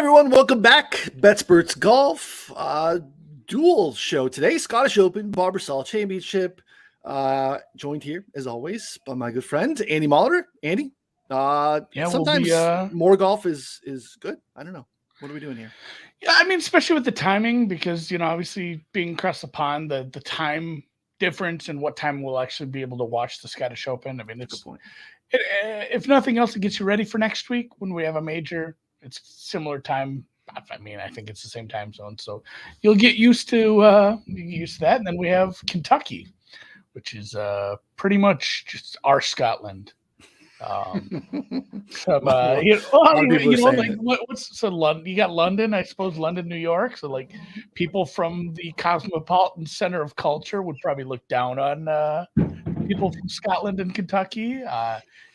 everyone, welcome back. Betsperts Golf dual show today. Scottish Open, Barbasol Championship. Joined here, as always, by my good friend, Andy Molitor. Andy, sometimes more golf is good. I don't know. What are we doing here? Yeah, I mean, especially with the timing, because, obviously being across the pond, the time difference and what time we'll actually be able to watch the Scottish Open. I mean, it's if nothing else, it gets you ready for next week when we have a major. It's similar time. I mean, I think it's the same time zone, so you'll get used to that. And then we have Kentucky, which is pretty much just our Scotland. What's London? You got London, I suppose. London, New York. So like people from the cosmopolitan center of culture would probably look down on people from Scotland and Kentucky.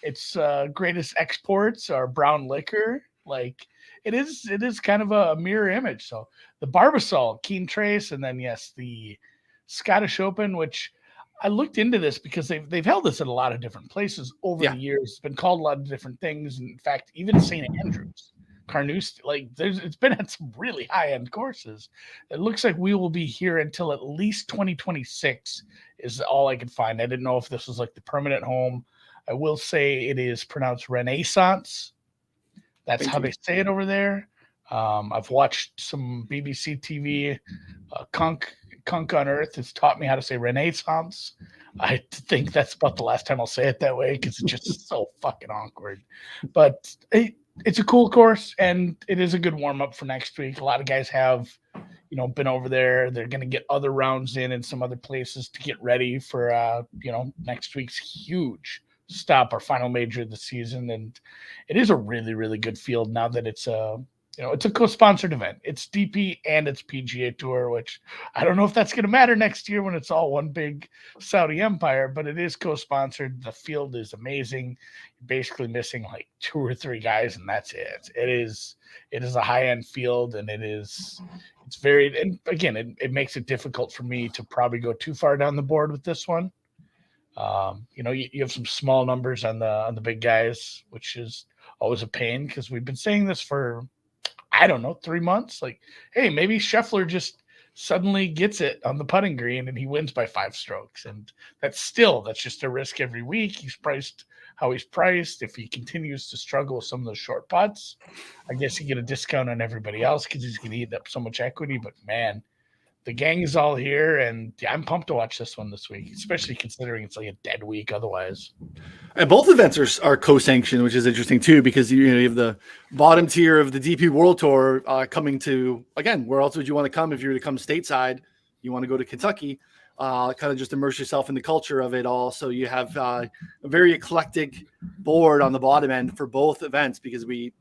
Its greatest exports are brown liquor. Like it is kind of a mirror image. So the Barbasol, Keen Trace, and then yes, the Scottish Open, which I looked into this because they've held this at a lot of different places over the years. It's been called a lot of different things. In fact, even St. Andrews, Carnoustie, it's been at some really high-end courses. It looks like we will be here until at least 2026 is all I could find. I didn't know if this was like the permanent home. I will say it is pronounced Renaissance. That's how they say it over there. I've watched some BBC TV. Kunk on Earth has taught me how to say Renaissance. I think that's about the last time I'll say it that way because it's just so fucking awkward. But it's a cool course, and it is a good warm-up for next week. A lot of guys have, been over there. They're going to get other rounds in some other places to get ready for, next week's huge stop, our final major of the season. And it is a really, really good field now that it's it's a co-sponsored event. It's DP and it's PGA Tour, which I don't know if that's going to matter next year when it's all one big Saudi empire, but it is co-sponsored. The field is amazing. You're basically missing like 2 or 3 guys, and that's it. It is a high-end field, and it's very, and again, it makes it difficult for me to probably go too far down the board with this one. You have some small numbers on the big guys, which is always a pain because we've been saying this for, I don't know, 3 months. Like, hey, maybe Scheffler just suddenly gets it on the putting green and he wins by 5 strokes. And that's just a risk every week. He's priced how he's priced. If he continues to struggle with some of those short putts, I guess you get a discount on everybody else because he's going to eat up so much equity. But man, the gang is all here, and I'm pumped to watch this one this week, especially considering it's like a dead week otherwise. And both events are co-sanctioned, which is interesting too, because you have the bottom tier of the DP World Tour coming to, again, where else would you want to come if you were to come stateside? You want to go to Kentucky, kind of just immerse yourself in the culture of it all. So you have a very eclectic board on the bottom end for both events because we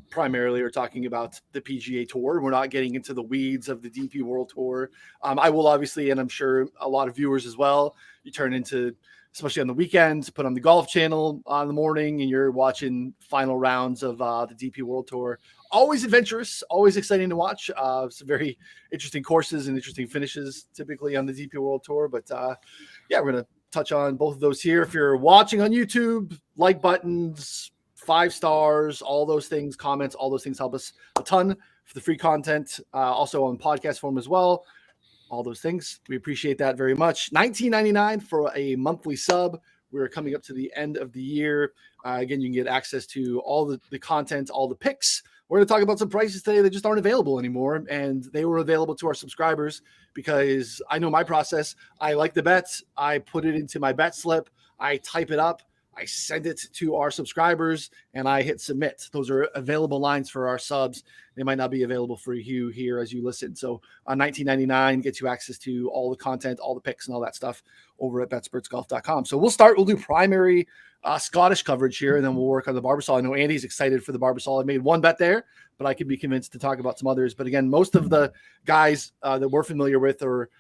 primarily are talking about the PGA Tour. We're not getting into the weeds of the DP World Tour. I will obviously, and I'm sure a lot of viewers as well, you turn into, especially on the weekends, put on the Golf Channel on the morning and you're watching final rounds of the DP World Tour. Always adventurous, always exciting to watch. Some very interesting courses and interesting finishes typically on the DP World Tour. But we're going to touch on both of those here. If you're watching on YouTube, like buttons, 5 stars, all those things, comments, all those things help us a ton for the free content. Also on podcast form as well. All those things. We appreciate that very much. $19.99 for a monthly sub. We're coming up to the end of the year. Again, you can get access to all the content, all the picks. We're going to talk about some prices today that just aren't available anymore. And they were available to our subscribers because I know my process. I like the bets. I put it into my bet slip. I type it up. I send it to our subscribers and I hit submit. Those are available lines for our subs. They might not be available for you here as you listen. So $19.99 gets you access to all the content, all the picks and all that stuff over at betspertsgolf.com. So we'll do primary Scottish coverage here and then we'll work on the Barbasol. I know Andy's excited for the Barbasol. I made one bet there, but I could be convinced to talk about some others. But again, most of the guys that we're familiar with are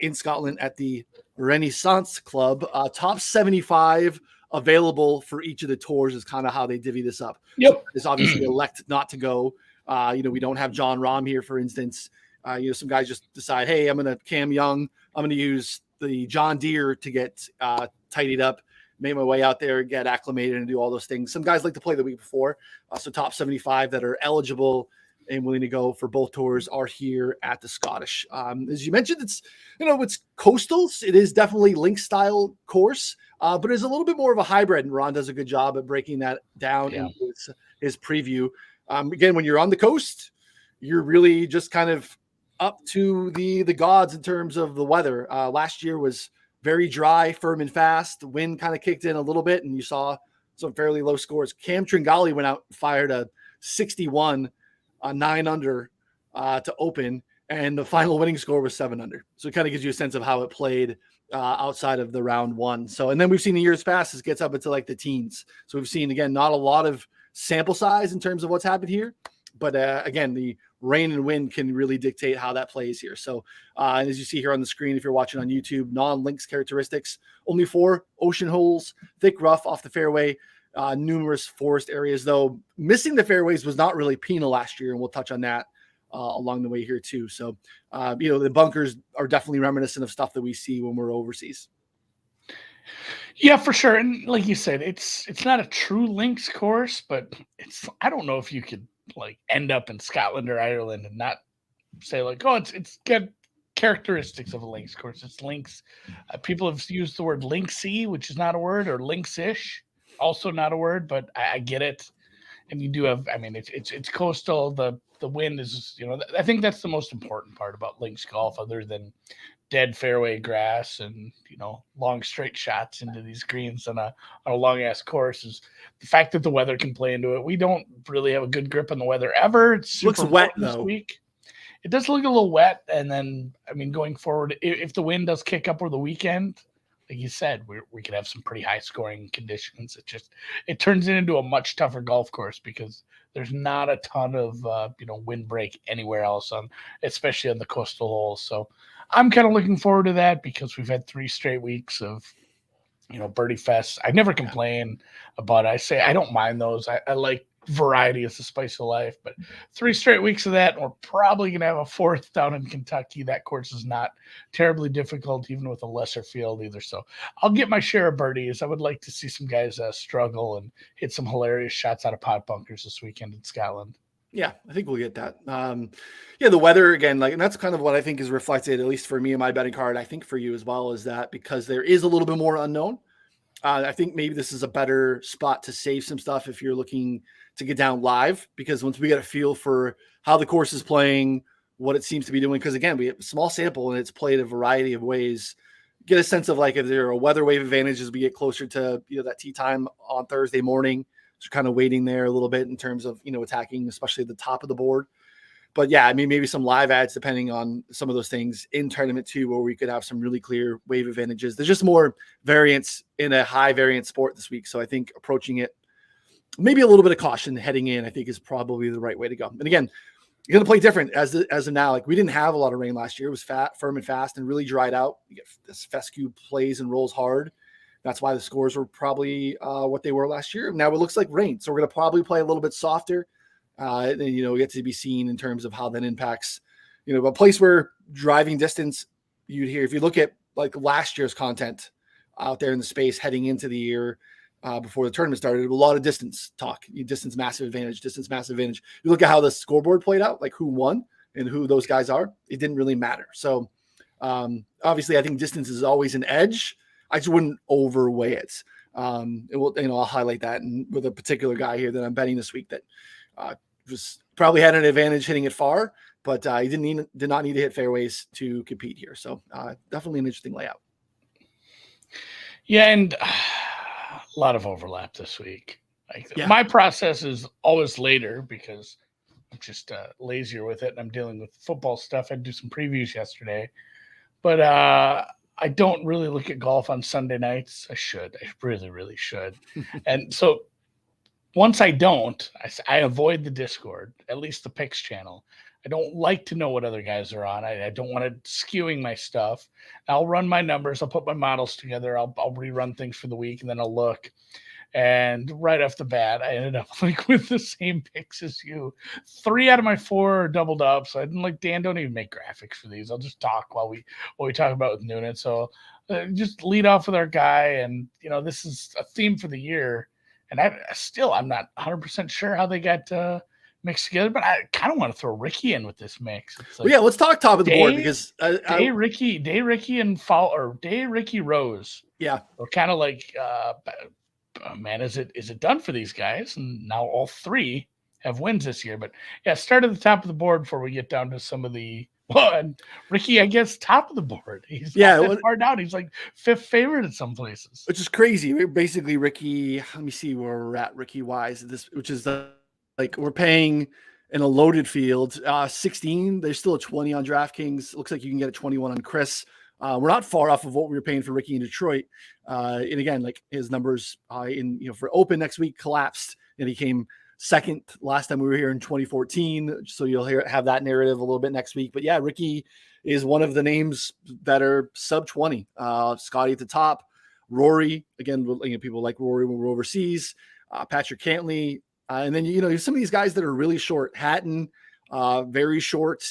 in Scotland at the Renaissance Club. Top 75 available for each of the tours is kind of how they divvy this up. Yep. So there's obviously elect not to go. We don't have John Rahm here, for instance. Some guys just decide, hey, I'm going to Cam Young. I'm going to use the John Deere to get tidied up. made my way out there, get acclimated, and do all those things. Some guys like to play the week before, so top 75 that are eligible and willing to go for both tours are here at the Scottish. As you mentioned, it's coastal. It is definitely link style course, but it's a little bit more of a hybrid. And Ron does a good job at breaking that down in his preview. Again, when you're on the coast, you're really just kind of up to the gods in terms of the weather. Last year was very dry, firm and fast. The wind kind of kicked in a little bit, and you saw some fairly low scores. Cam Tringali went out and fired a 61, 9 under to open, and the final winning score was 7 under. So it kind of gives you a sense of how it played outside of the round one. So, and then we've seen the years past, it gets up into like the teens. So we've seen, again, not a lot of sample size in terms of what's happened here, but again, the rain and wind can really dictate how that plays here. So, and as you see here on the screen, if you're watching on YouTube, non-links characteristics, only 4 ocean holes, thick rough off the fairway, numerous forest areas, though missing the fairways was not really penal last year. And we'll touch on that along the way here too. So, the bunkers are definitely reminiscent of stuff that we see when we're overseas. Yeah, for sure. And like you said, it's not a true links course, but I don't know if you could like end up in Scotland or Ireland and not say like, oh, it's got characteristics of a links course. It's links. People have used the word linksy, which is not a word, or links-ish, also not a word, but I get it. And you do have, I mean, it's coastal. The wind is, I think that's the most important part about links golf, other than dead fairway grass and long straight shots into these greens on a long ass course, is the fact that the weather can play into it. We don't really have a good grip on the weather ever. It looks wet this week. It does look a little wet, and then going forward, if the wind does kick up over the weekend, like you said, we could have some pretty high scoring conditions. It turns it into a much tougher golf course because there's not a ton of windbreak anywhere else especially on the coastal holes. So I'm kind of looking forward to that because we've had 3 straight weeks of birdie fest. I never complain about it. I say I don't mind those. I like variety is the spice of life, but 3 straight weeks of that, and we're probably going to have a 4th down in Kentucky. That course is not terribly difficult, even with a lesser field either. So I'll get my share of birdies. I would like to see some guys struggle and hit some hilarious shots out of pot bunkers this weekend in Scotland. Yeah, I think we'll get that. The weather again, and that's kind of what I think is reflected, at least for me and my betting card. I think for you as well, is that because there is a little bit more unknown. I think maybe this is a better spot to save some stuff if you're looking to get down live, because once we get a feel for how the course is playing, what it seems to be doing, because again, we have a small sample and it's played a variety of ways, get a sense of like if there are weather wave advantages as we get closer to that tee time on Thursday morning. So kind of waiting there a little bit in terms of attacking, especially the top of the board. But yeah, maybe some live ads depending on some of those things in tournament too, where we could have some really clear wave advantages. There's just more variance in a high variance sport this week. So I think approaching it, maybe a little bit of caution heading in, I think is probably the right way to go. And again, you're going to play different as of now. Like we didn't have a lot of rain last year. It was firm and fast and really dried out. You get this fescue plays and rolls hard. That's why the scores were probably what they were last year. Now it looks like rain. So we're going to probably play a little bit softer. Get to be seen in terms of how that impacts, a place where driving distance you'd hear. If you look at like last year's content out there in the space heading into the year before the tournament started, a lot of distance talk, distance, massive advantage. You look at how the scoreboard played out, like who won and who those guys are. It didn't really matter. So obviously I think distance is always an edge. I just wouldn't overweigh it. I'll highlight that. And with a particular guy here that I'm betting this week that just probably had an advantage hitting it far, but he did not need to hit fairways to compete here. So definitely an interesting layout. Yeah, and a lot of overlap this week. My process is always later because I'm just lazier with it, and I'm dealing with football stuff. I had to do some previews yesterday, but I don't really look at golf on Sunday nights. I should. I really, really should. And so once I don't, I avoid the Discord, at least the picks channel. I don't like to know what other guys are on. I don't want it skewing my stuff. I'll run my numbers. I'll put my models together. I'll rerun things for the week, and then I'll look. And right off the bat, I ended up like with the same picks as you. 3 out of my 4 are doubled up. So I didn't like Dan. Don't even make graphics for these. I'll just talk while we talk about with Noonan. So just lead off with our guy, and this is a theme for the year. And I'm not 100% sure how they got mixed together, but I kind of want to throw Ricky in with this mix. It's like, well, yeah, let's talk top of the board because Ricky Rose. Yeah, We're kind of like, man, is it done for these guys? And now all 3 have wins this year. But yeah, start at the top of the board before we get down to some of the. Well, and Ricky, I guess, top of the board. He's not that far down. He's like 5th favorite in some places, which is crazy. Basically, Ricky. Let me see where we're at Ricky wise. Which is like we're paying in a loaded field 16. There's still a 20 on DraftKings. Looks like you can get a 21 on Chris. We're not far off of what we were paying for Ricky in Detroit. And again, like his numbers for Open next week collapsed, and he came second last time we were here in 2014. So you'll have that narrative a little bit next week. But yeah, Ricky is one of the names that are sub 20. Scotty at the top, Rory again. People like Rory when we're overseas. Patrick Cantley, and then some of these guys that are really short. Hatton. Very short,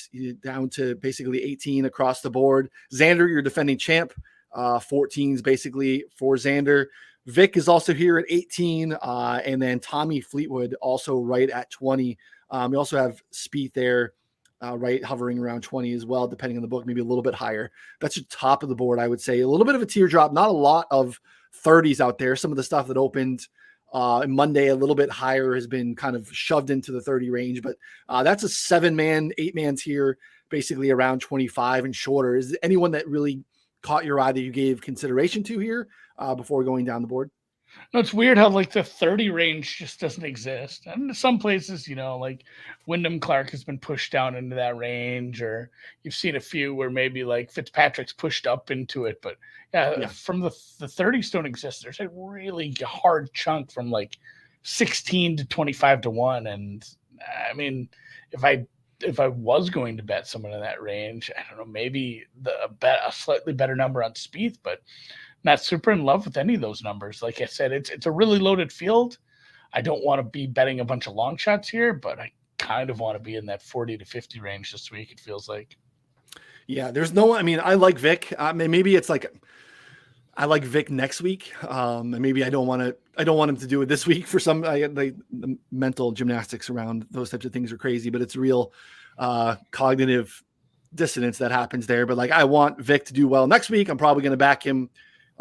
down to basically 18 across the board. Xander, your defending champ, 14s basically for Xander. Vic is also here at 18, and then Tommy Fleetwood also right at 20. We also have Spieth there, right hovering around 20 as well, depending on the book, maybe a little bit higher. That's your top of the board, I would say. A little bit of a teardrop, not a lot of 30s out there. Some of the stuff that opened Monday a little bit higher has been kind of shoved into the 30 range, but that's a 7-man, 8-man tier, basically around 25 and shorter. Is there anyone that really caught your eye that you gave consideration to here before going down the board? No, it's weird how like the 30 range just doesn't exist. And some places, like Wyndham Clark has been pushed down into that range, or you've seen a few where maybe like Fitzpatrick's pushed up into it. But yeah. From the 30s don't exist. There's a really hard chunk from like 16 to 25 to 1. And I mean, if I was going to bet someone in that range, I don't know, maybe a slightly better number on Spieth, but not super in love with any of those numbers. Like I said, it's a really loaded field. I don't want to be betting a bunch of long shots here, but I kind of want to be in that 40 to 50 range this week, it feels like. Yeah, I like Vic. Maybe it's like I like Vic next week. And maybe I don't want him to do it this week for some. The mental gymnastics around those types of things are crazy, but it's real cognitive dissonance that happens there. But like, I want Vic to do well next week. I'm probably going to back him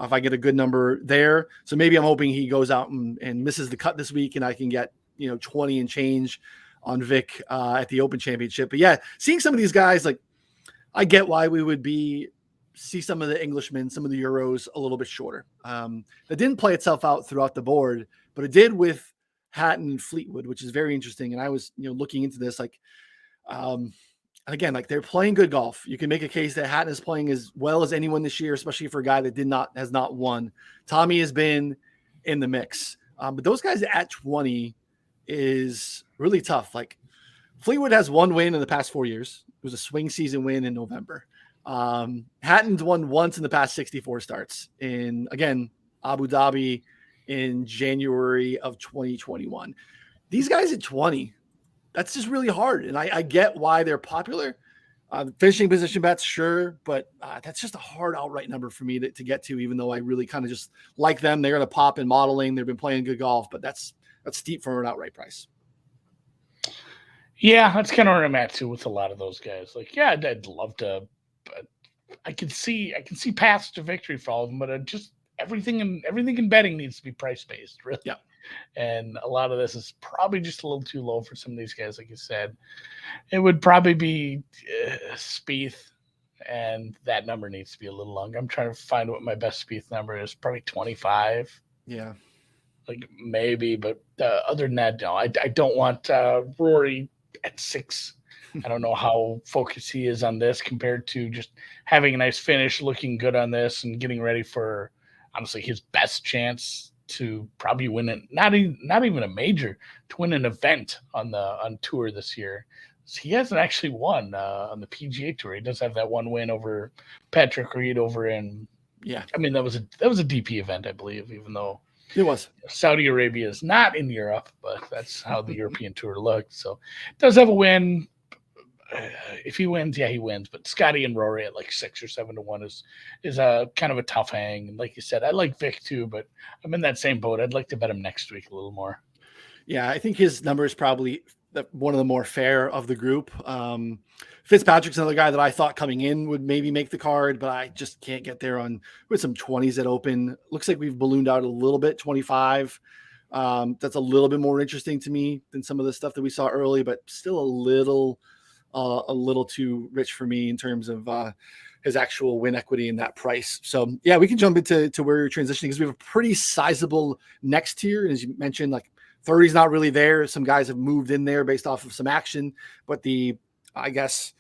if I get a good number there. So maybe I'm hoping he goes out and misses the cut this week, and I can get 20 and change on Vic at the Open Championship. But yeah, seeing some of these guys, like I get why we would see some of the Englishmen, some of the Euros a little bit shorter. That didn't play itself out throughout the board, but it did with Hatton and Fleetwood, which is very interesting. And I was looking into this, like again, like they're playing good golf. You can make a case that Hatton is playing as well as anyone this year, especially for a guy that has not won. Tommy has been in the mix, but those guys at 20 is really tough. Like Fleetwood has 1 win in the past 4 years. It was a swing season win in November. Hatton's won once in the past 64 starts in, again, Abu Dhabi in January of 2021. These guys at 20, that's just really hard. And I get why they're popular. Finishing position bets, sure, but that's just a hard outright number for me to get to, even though I really kind of just like them. They're going to pop in modeling. They've been playing good golf, but that's steep for an outright price. Yeah, that's kind of where I'm at too with a lot of those guys. Like, yeah, I'd love to, but I can see paths to victory for all of them, but just everything in betting needs to be price based, really. Yeah. And a lot of this is probably just a little too low for some of these guys. Like you said, it would probably be Spieth, and that number needs to be a little longer. I'm trying to find what my best Spieth number is. Probably 25. Yeah. Like maybe, but other than that, no. I don't want Rory at 6. I don't know how focused he is on this compared to just having a nice finish, looking good on this, and getting ready for, honestly, his best chance to probably win it. Not even a major, to win an event on tour this year. So he hasn't actually won on the PGA Tour. He does have that 1 win over Patrick Reed over in. Yeah. I mean, that was a DP event, I believe, even though It was. Saudi Arabia is not in Europe, but that's how the European Tour looked. So it does have a win. If he wins, yeah, he wins. But Scotty and Rory at like 6 or 7-1 is a kind of a tough hang. And like you said, I like Vic too, but I'm in that same boat. I'd like to bet him next week a little more. Yeah, I think his number is probably one of the more fair of the group. Fitzpatrick's another guy that I thought coming in would maybe make the card, but I just can't get there on with some 20s at open. Looks like we've ballooned out a little bit, 25. That's a little bit more interesting to me than some of the stuff that we saw early, but still a little too rich for me in terms of his actual win equity in that price. So yeah, we can jump into where you're transitioning because we have a pretty sizable next tier. And as you mentioned, like 30 is not really there. Some guys have moved in there based off of some action, but I guess,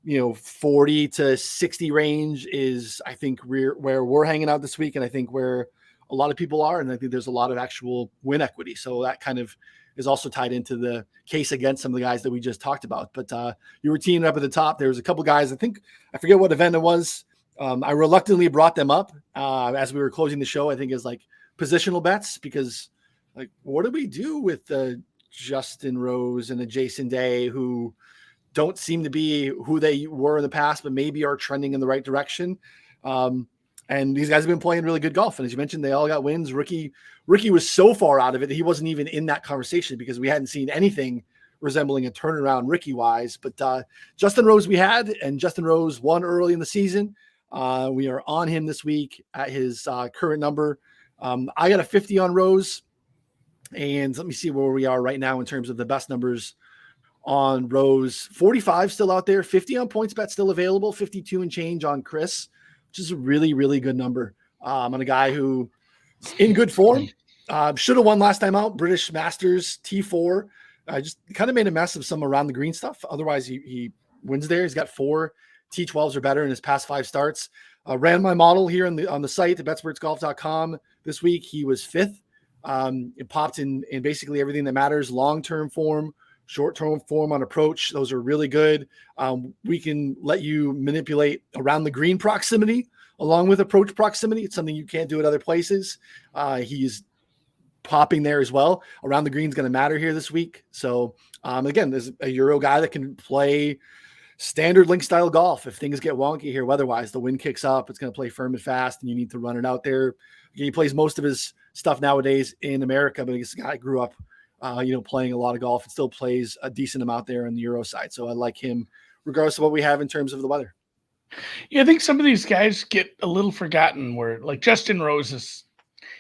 40 to 60 range is, I think, where we're hanging out this week. And I think where a lot of people are. And I think there's a lot of actual win equity. So that kind of is also tied into the case against some of the guys that we just talked about. But you were teeing up at the top. There was a couple guys, I forget what event it was. I reluctantly brought them up as we were closing the show, I think, as like positional bets, because like, what do we do with Justin Rose and a Jason Day who don't seem to be who they were in the past, but maybe are trending in the right direction? And these guys have been playing really good golf. And as you mentioned, they all got wins. Ricky was so far out of it that he wasn't even in that conversation because we hadn't seen anything resembling a turnaround Ricky-wise. But Justin Rose we had, and Justin Rose won early in the season. We are on him this week at his current number. I got a 50 on Rose. And let me see where we are right now in terms of the best numbers on Rose. 45 still out there, 50 on PointsBet still available, 52 and change on Chris, which is a really, really good number on a guy who is in good form. Should have won last time out, British Masters T4. Just kind of made a mess of some around the green stuff. Otherwise, he wins there. He's got 4 T12s or better in his past 5 starts. Ran my model here on the site at betspertsgolf.com this week. He was 5th. It popped in basically everything that matters: long-term form, short-term form on approach. Those are really good. We can let you manipulate around the green proximity along with approach proximity. It's something you can't do at other places. He's popping there as well. Around the green is going to matter here this week. So again, there's a Euro guy that can play standard link style golf. If things get wonky here weather-wise, the wind kicks up, it's going to play firm and fast, and you need to run it out there. He plays most of his stuff nowadays in America, but this guy grew up, playing a lot of golf and still plays a decent amount there on the Euro side. So I like him regardless of what we have in terms of the weather. Yeah, I think some of these guys get a little forgotten where like Justin Rose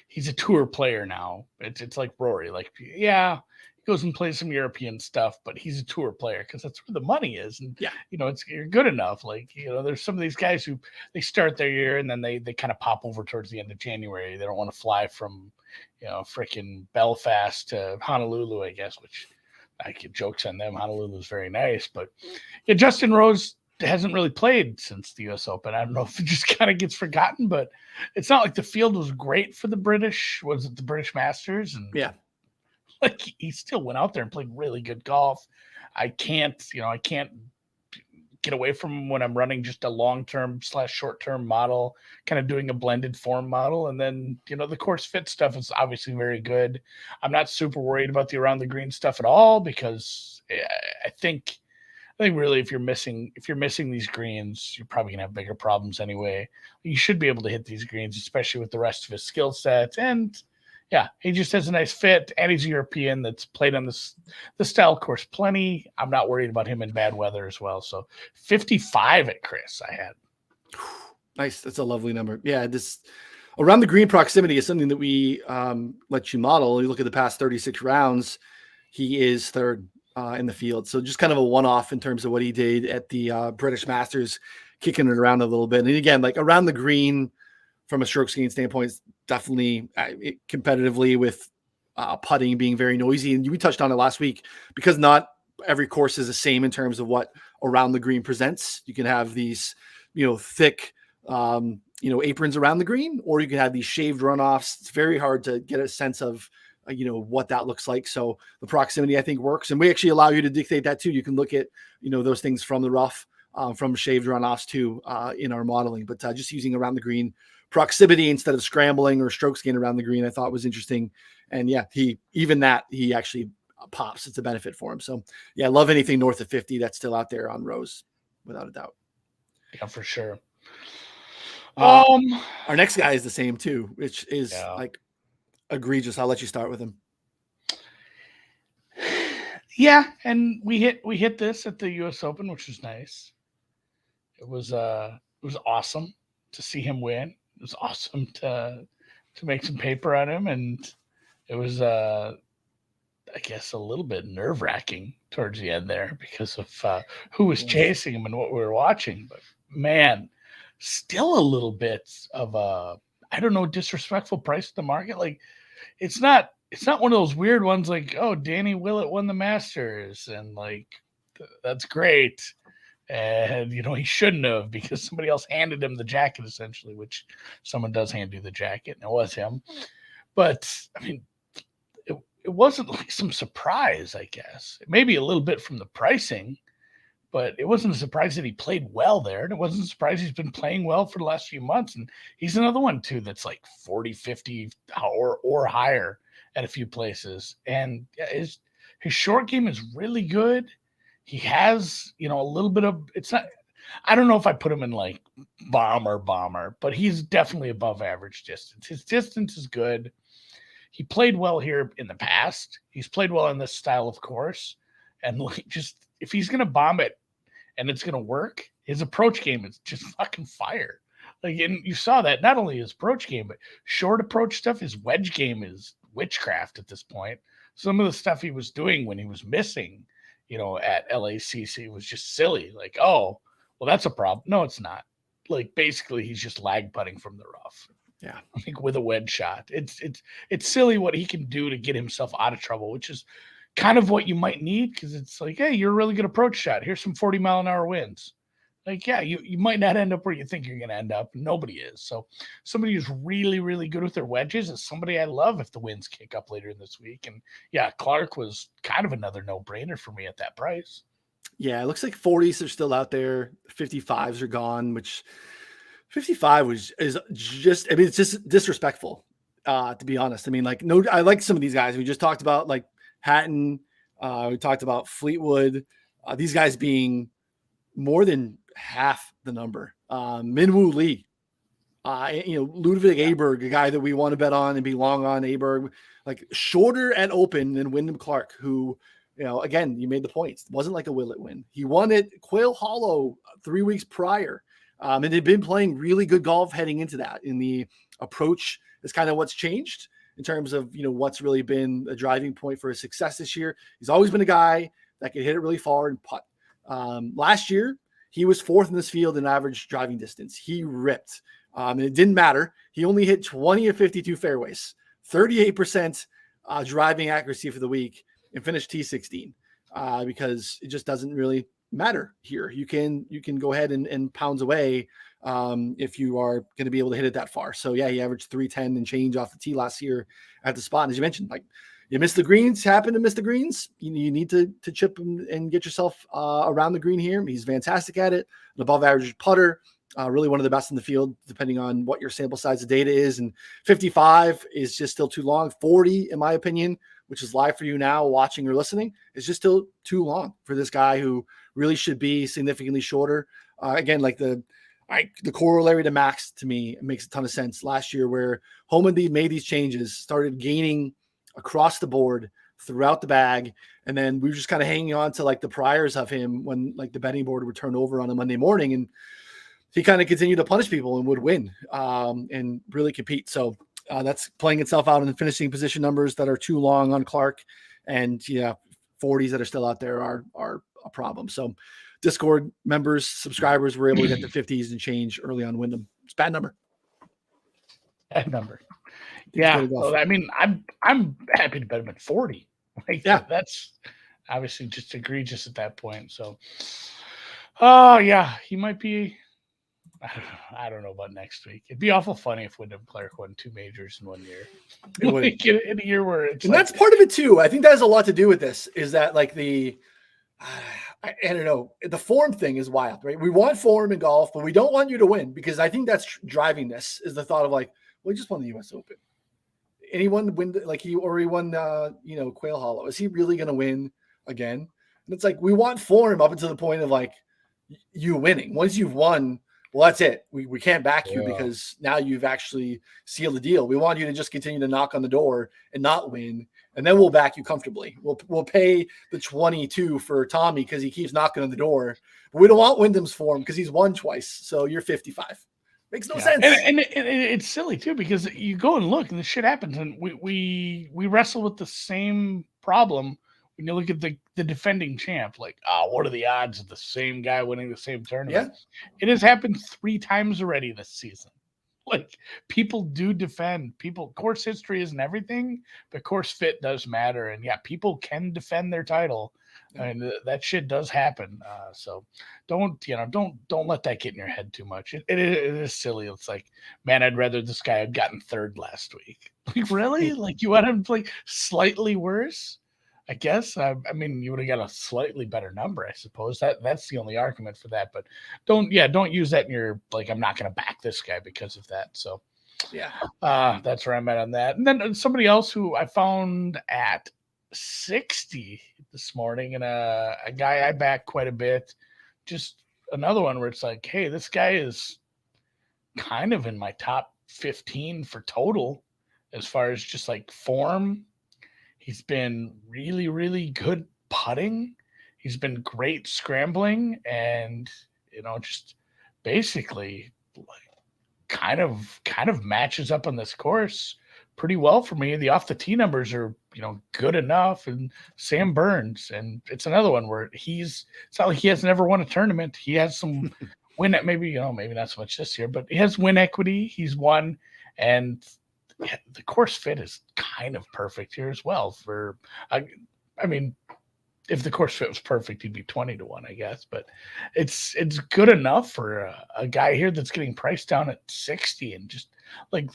he's a tour player now. It's like Rory, like, yeah, he goes and plays some European stuff, but he's a tour player because that's where the money is. And yeah, you're good enough. Like, there's some of these guys who they start their year and then they kind of pop over towards the end of January. They don't want to fly from, freaking Belfast to Honolulu, I guess, which I get jokes on them. Honolulu is very nice, but yeah, Justin Rose hasn't really played since the US Open. I don't know if it just kind of gets forgotten, but it's not like the field was great for the British. Was it the British Masters? And yeah, like he still went out there and played really good golf. I can't get away from when I'm running just a long-term / short-term model, kind of doing a blended form model. And then, the course fit stuff is obviously very good. I'm not super worried about the around the green stuff at all because I think really if you're missing these greens, you're probably gonna have bigger problems anyway. You should be able to hit these greens, especially with the rest of his skill set. And yeah, he just has a nice fit, and he's a European that's played on the style course plenty. I'm not worried about him in bad weather as well. So 55 at Chris I had. Nice. That's a lovely number. Yeah, this around the green proximity is something that we let you model. You look at the past 36 rounds, he is 3rd in the field. So just kind of a one-off in terms of what he did at the British Masters, kicking it around a little bit. And again, like around the green from a stroke gain standpoint, it's definitely competitively with putting being very noisy. And we touched on it last week because not every course is the same in terms of what around the green presents. You can have these, thick, aprons around the green, or you can have these shaved runoffs. It's very hard to get a sense of what that looks like. So the proximity, I think, works. And we actually allow you to dictate that too. You can look at, those things from the rough, from shaved runoffs too, in our modeling, but just using around the green proximity instead of scrambling or strokes gain around the green, I thought was interesting. And yeah, he actually pops. It's a benefit for him. So yeah, I love anything north of 50 that's still out there on Rose, without a doubt. Yeah, for sure. Our next guy is the same too, which is like egregious. I'll let you start with him. Yeah, and we hit this at the U.S. Open, which was nice. It was awesome to see him win. It was awesome to make some paper on him, and it was I guess a little bit nerve-wracking towards the end there because of who was chasing him and what we were watching. But man, still a little bit of a, I don't know, disrespectful price to the market. Like it's not one of those weird ones like, oh, Danny Willett won the Masters and like that's great. And he shouldn't have because somebody else handed him the jacket essentially, which someone does hand you the jacket, and it was him. But I mean, it wasn't like some surprise, I guess. Maybe a little bit from the pricing, but it wasn't a surprise that he played well there. And it wasn't a surprise he's been playing well for the last few months. And he's another one, too, that's like 40, 50 or higher at a few places. And his short game is really good. He has, a little bit of – it's not – I don't know if I put him in like bomber, but he's definitely above average distance. His distance is good. He played well here in the past. He's played well in this style of course. And like just if he's going to bomb it and it's going to work, his approach game is just fucking fire. Like, and you saw that not only his approach game, but short approach stuff, his wedge game is witchcraft at this point. Some of the stuff he was doing when he was missing, at LACC was just silly. Like, oh, well, that's a problem. No, it's not. Like, basically, he's just lag putting from the rough. Yeah, I think with a wedge shot, it's silly what he can do to get himself out of trouble, which is kind of what you might need because it's like, hey, you're a really good approach shot. Here's some 40-mile-an-hour winds. Like, yeah, you might not end up where you think you're going to end up. Nobody is. So somebody who's really, really good with their wedges is somebody I love if the winds kick up later in this week. And yeah, Clark was kind of another no-brainer for me at that price. Yeah, it looks like 40s are still out there. 55s are gone, which 55 is just, I mean, it's just disrespectful, to be honest. I mean, like, no, I like some of these guys. We just talked about like Hatton. We talked about Fleetwood. These guys being more than half the number. Minwoo Lee, Ludwig Aberg, a guy that we want to bet on and be long on. Aberg, like shorter at Open than Wyndham Clark, who, again, you made the points. It wasn't like a Willett win. He won at Quail Hollow 3 weeks prior. And they've been playing really good golf heading into that. In the approach is kind of what's changed in terms of, what's really been a driving point for his success this year. He's always been a guy that could hit it really far and putt. Last year, he was fourth in this field in average driving distance. He ripped. And it didn't matter. He only hit 20 of 52 fairways, 38% driving accuracy for the week, and finished T16 because it just doesn't really matter here. You can go ahead and pounds away if you are going to be able to hit it that far. So yeah, he averaged 310 and change off the tee last year at the spot. And as you mentioned, like you miss the greens, happen to miss the greens. You need to chip and get yourself around the green here. He's fantastic at it. An above average putter, really one of the best in the field, depending on what your sample size of data is. And 55 is just still too long. 40, in my opinion, which is live for you now watching or listening, is just still too long for this guy who really should be significantly shorter. Again, like the corollary to Max, to me, it makes a ton of sense. Last year where Homendy made these changes, started gaining across the board throughout the bag. And then we were just kind of hanging on to like the priors of him when like the betting board would turn over on a Monday morning. And he kind of continued to punish people and would win and really compete. So that's playing itself out in the finishing position numbers that are too long on Clark. And yeah, 40s that are still out there are a problem. So Discord members, subscribers were able to get the 50s and change early on Wyndham. It's a bad number. Bad number. Yeah. So, I mean, I'm happy to bet him at 40. Like, yeah, that's obviously just egregious at that point. So, oh yeah, he might be. I don't know about next week. It'd be awful funny if Wyndham Clark won 2 majors in 1 year. It would. Like in a year where it's and like, that's part of it too. I think that has a lot to do with this. Is that like I don't know. The form thing is wild, right? We want form in golf, but we don't want you to win because I think that's driving this is the thought of like, well, he just won the U.S. Open. Anyone win like he won, Quail Hollow. Is he really going to win again? And it's like we want form up until the point of like you winning. Once you've won, well, that's it. We can't back you because now you've actually sealed the deal. We want you to just continue to knock on the door and not win, and then we'll back you comfortably. We'll pay the 22 for Tommy because he keeps knocking on the door. But we don't want Wyndham's form because he's won twice. So you're 55. Makes no sense. And it's silly too because you go and look and the shit happens, and we wrestle with the same problem. When you look at the defending champ, like, what are the odds of the same guy winning the same tournament? Yeah. It has happened 3 times already this season. Like, people do defend. Course history isn't everything, but course fit does matter. And yeah, people can defend their title. I mean, that shit does happen. So don't let that get in your head too much. It is silly. It's like, man, I'd rather this guy had gotten 3rd last week. Like, really? Like, you want him to play slightly worse? I guess. I mean, you would have got a slightly better number, I suppose. That's the only argument for that. But don't use that in your, like, I'm not going to back this guy because of that. So, yeah, that's where I'm at on that. And then somebody else who I found at 60 this morning, and a guy I back quite a bit. Just another one where it's like, hey, this guy is kind of in my top 15 for total as far as just like form. He's been really, really good putting. He's been great scrambling, and just basically like kind of matches up on this course pretty well for me. The off the tee numbers are good enough, and Sam Burns, and it's another one where it's not like he has never won a tournament. He has some win at maybe not so much this year, but he has win equity. He's won, and the course fit is kind of perfect here as well. I mean, if the course fit was perfect, he'd be 20-1, I guess. But it's good enough for a guy here that's getting priced down at 60, and just like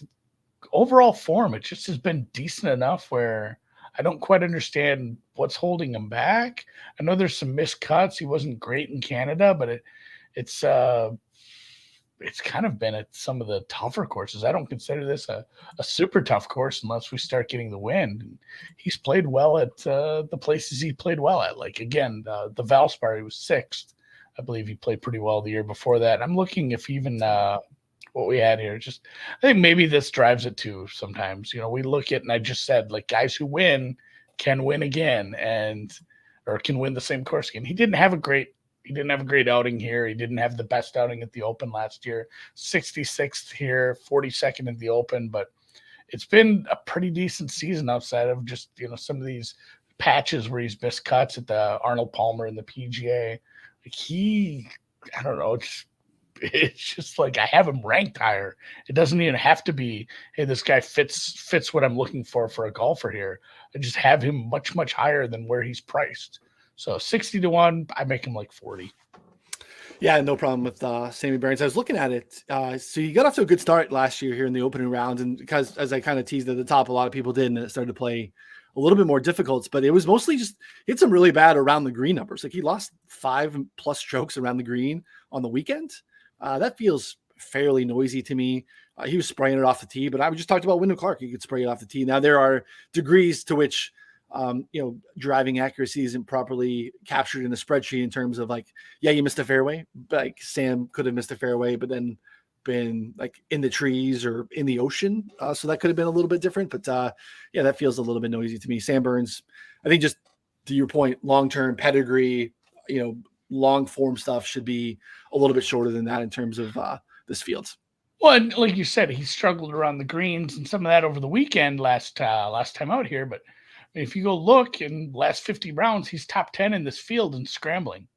overall form, it just has been decent enough where I don't quite understand what's holding him back. I know there's some missed cuts. He wasn't great in Canada, but it's kind of been at some of the tougher courses. I don't consider this a super tough course unless we start getting the wind. He's played well at the places he played well at. Like, again, the Valspar, he was 6th. I believe he played pretty well the year before that. I'm looking if even what we had here. Just, I think maybe this drives it too sometimes. We look at, and I just said, like, guys who win can win again or can win the same course again. He didn't have a great outing here. He didn't have the best outing at the Open last year. 66th here, 42nd at the Open, but it's been a pretty decent season outside of just, some of these patches where he's missed cuts at the Arnold Palmer and the PGA. Like, I don't know, it's just like I have him ranked higher. It doesn't even have to be, hey, this guy fits what I'm looking for a golfer here. I just have him much, much higher than where he's priced. So 60-1, I make him like 40. Yeah, no problem with Sammy Burns. I was looking at it. So he got off to a good start last year here in the opening rounds. And because, as I kind of teased at the top, a lot of people did, and it started to play a little bit more difficult. But it was mostly just he had some really bad around the green numbers. Like, he lost 5+ strokes around the green on the weekend. That feels fairly noisy to me. He was spraying it off the tee, but I just talked about Wyndham Clark. He could spray it off the tee. Now, there are degrees to which driving accuracy isn't properly captured in the spreadsheet in terms of like, yeah, you missed a fairway. Like, Sam could have missed a fairway, but then been like in the trees or in the ocean. So that could have been a little bit different, but yeah, that feels a little bit noisy to me. Sam Burns, I think, just to your point, long-term pedigree, long form stuff should be a little bit shorter than that in terms of this field. Well, and like you said, he struggled around the greens and some of that over the weekend last time out here, but if you go look in the last 50 rounds, he's top 10 in this field in scrambling.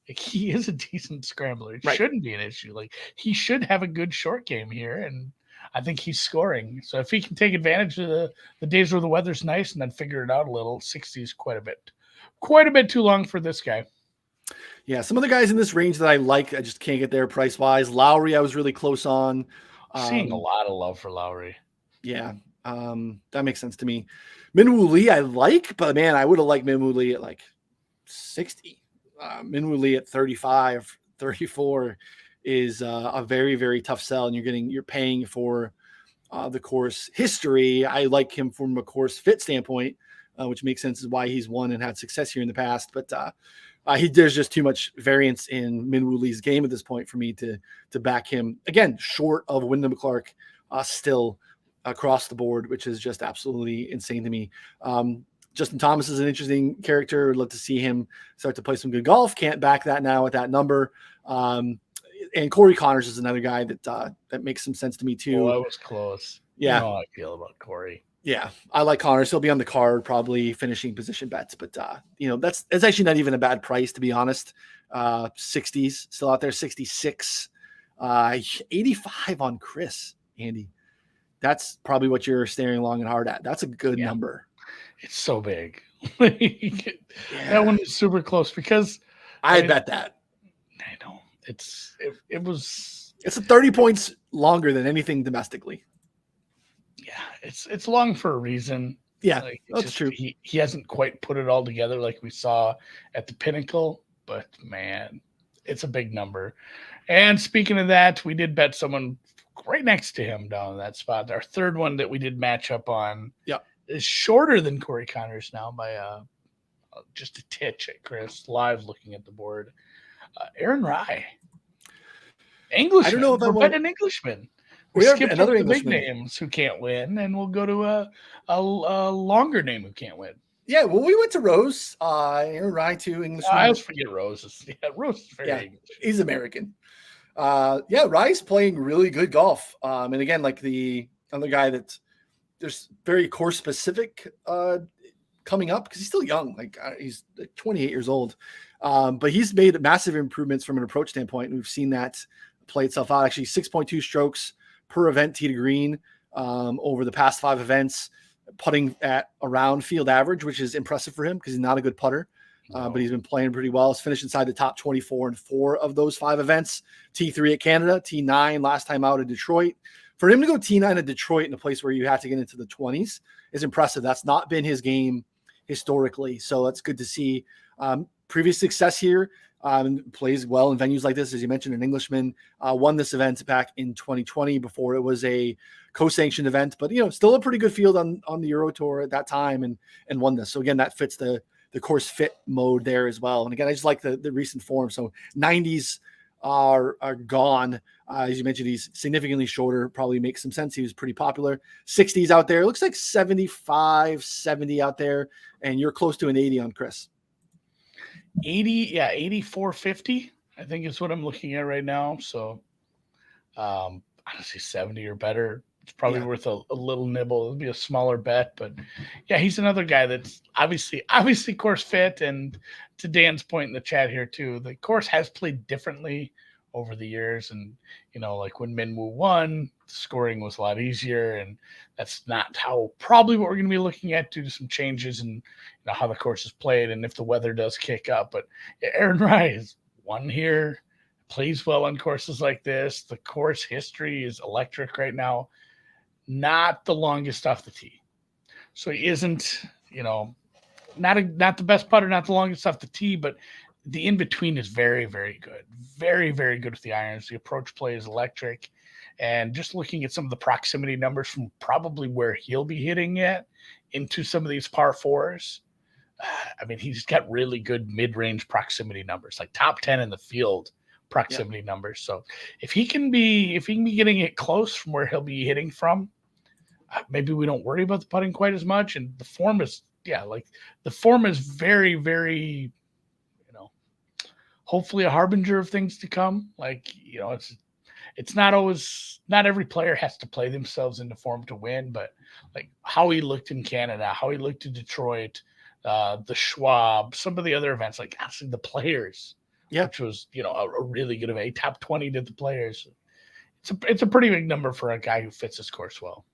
Like, he is a decent scrambler. It shouldn't be an issue. Like, he should have a good short game here, and I think he's scoring. So if he can take advantage of the days where the weather's nice and then figure it out a little, 60 is quite a bit too long for this guy. Yeah, some of the guys in this range that I like, I just can't get there price-wise. Lowry, I was really close on. Seeing a lot of love for Lowry. Yeah, that makes sense to me. Minwoo Lee I like, but man, I would have liked Minwoo Lee at like 60. Minwoo Lee at 35, 34 is a very, very tough sell, and you're paying for the course history. I like him from a course fit standpoint, which makes sense as why he's won and had success here in the past. But there's just too much variance in Minwoo Lee's game at this point for me to back him. Again, short of Wyndham Clark still across the board, which is just absolutely insane to me. Justin Thomas is an interesting character. I'd love to see him start to play some good golf. Can't back that now at that number. And Corey Connors is another guy that makes some sense to me too. Oh, I was close. Yeah. You know how I feel about Corey. Yeah, I like Connors. He'll be on the card, probably finishing position bets. But it's actually not even a bad price, to be honest. 60s still out there, 66, 85 on Chris, Andy. That's probably what you're staring long and hard at. That's a good number. It's so big. That one is super close because I'd bet that. I know it was. It's 30 points longer than anything domestically. Yeah, it's long for a reason. Yeah, that's true. He hasn't quite put it all together like we saw at the Pinnacle, but man, it's a big number. And speaking of that, we did bet someone right next to him down in that spot. Our third one that we did match up on is shorter than Corey Connors now by just a titch at Chris, live looking at the board. Aaron Rye. Englishman. I don't know if we're betting an Englishman. We have skip another the Englishman. big names who can't win, and we'll go to a longer name who can't win. Yeah, well, we went to Rose. Aaron Rye, too, Englishman. I always forget Rose. Yeah, Rose is very English. He's American. Rye's playing really good golf. And again, like the other guy that there's very course specific coming up because he's still young. Like he's 28 years old. But he's made massive improvements from an approach standpoint. And we've seen that play itself out. Actually, 6.2 strokes per event tee to green over the past 5 events, putting at around field average, which is impressive for him because he's not a good putter. But he's been playing pretty well. He's finished inside the top 24 in 4 of those 5 events. T3 at Canada, T9 last time out at Detroit. For him to go T9 at Detroit in a place where you have to get into the 20s is impressive. That's not been his game historically. So that's good to see. Previous success here. Plays well in venues like this, as you mentioned. An Englishman won this event back in 2020 before it was a co-sanctioned event, but still a pretty good field on the Euro Tour at that time and won this. So again, that fits the course fit mode there as well. And again, I just like the recent form. So 90s are gone. As you mentioned, he's significantly shorter, probably makes some sense. He was pretty popular. 60s out there. It looks like 75, 70 out there, and you're close to an 80 on Chris. 84.50, I think is what I'm looking at right now. So honestly, 70 or better. It's probably worth a little nibble. It'll be a smaller bet, but yeah, he's another guy that's obviously course fit. And to Dan's point in the chat here too, the course has played differently over the years. And, like when Minwoo won, scoring was a lot easier. And that's not probably what we're going to be looking at due to some changes in how the course is played and if the weather does kick up. But Aaron Rye has won here, plays well on courses like this. The course history is electric right now. Not the longest off the tee. So he isn't, not the best putter, not the longest off the tee, but the in-between is very, very good. Very, very good with the irons. The approach play is electric. And just looking at some of the proximity numbers from probably where he'll be hitting it into some of these par 4s, he's got really good mid-range proximity numbers, like top 10 in the field proximity numbers. So if he can be getting it close from where he'll be hitting from, maybe we don't worry about the putting quite as much. And the form is, very, very, hopefully a harbinger of things to come. It's not every player has to play themselves into form to win, but like how he looked in Canada, how he looked in Detroit, the Schwab, some of the other events, like actually the Players, which was, a really good event, top 20 to the Players. It's a pretty big number for a guy who fits this course well.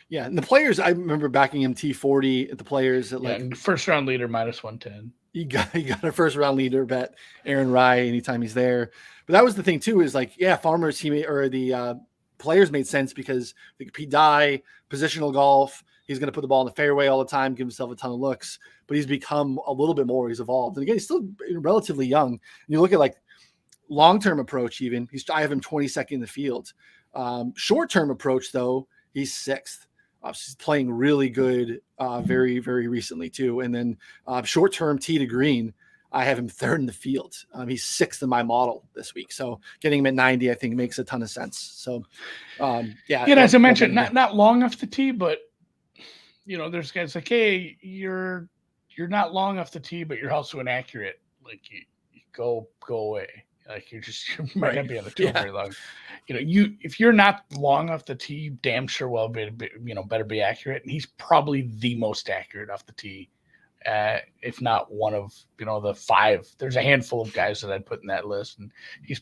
Yeah, and the Players, I remember backing him T40 at the Players at first round leader minus 110. You got a first round leader bet Aaron Rye anytime he's there. But that was the thing too, is Farmers the Players made sense because the Pete Dye, positional golf, He's going to put the ball in the fairway all the time, give himself a ton of looks, but he's become a little bit more. He's evolved. And again, he's still relatively young. And you look at like long-term approach, even I have him 22nd in the field. Short-term approach, though, he's 6th. He's playing really good, very, very recently too. And then short-term tee to green, I have him 3rd in the field. He's 6th in my model this week. So getting him at 90, I think makes a ton of sense. So yeah. As I mentioned, not long off the tee, but there's guys like, hey, you're not long off the tee, but you're also inaccurate. Like you go away. Like you might not be on the tour very long. If you're not long off the tee, damn sure better be accurate. And he's probably the most accurate off the tee, if not one of the 5. There's a handful of guys that I'd put in that list, and he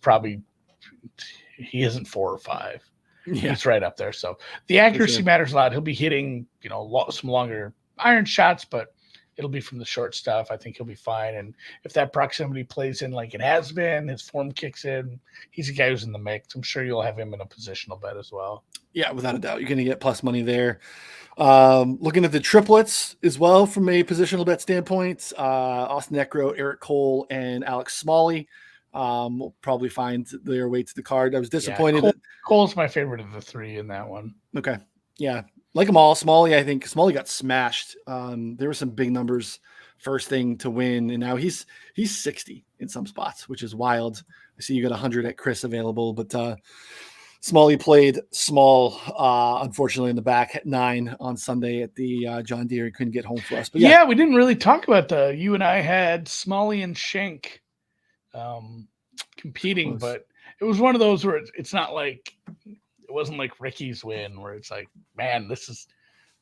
isn't 4 or 5. Yeah. He's right up there. So the accuracy matters a lot. He'll be hitting some longer iron shots, but it'll be from the short stuff. I think he'll be fine. And if that proximity plays in like it has been, his form kicks in, he's a guy who's in the mix. I'm sure you'll have him in a positional bet as well. Yeah, without a doubt. You're going to get plus money there. Looking at the triplets as well from a positional bet standpoint, Austin Eckroat, Eric Cole, and Alex Smalley will probably find their way to the card. I was disappointed. Yeah, Cole's my favorite of the 3 in that one. Okay. Yeah. Like them all. I think Smalley got smashed. There were some big numbers first thing to win, and now he's 60 in some spots, which is wild. I see you got 100 at Chris available, but Smalley played small, unfortunately, in the back at 9 on Sunday at the John Deere. He couldn't get home for us. But yeah, we didn't really talk about you and I had Smalley and Schenk competing, but it was one of those where it's not like it wasn't like Ricky's win where it's like, man,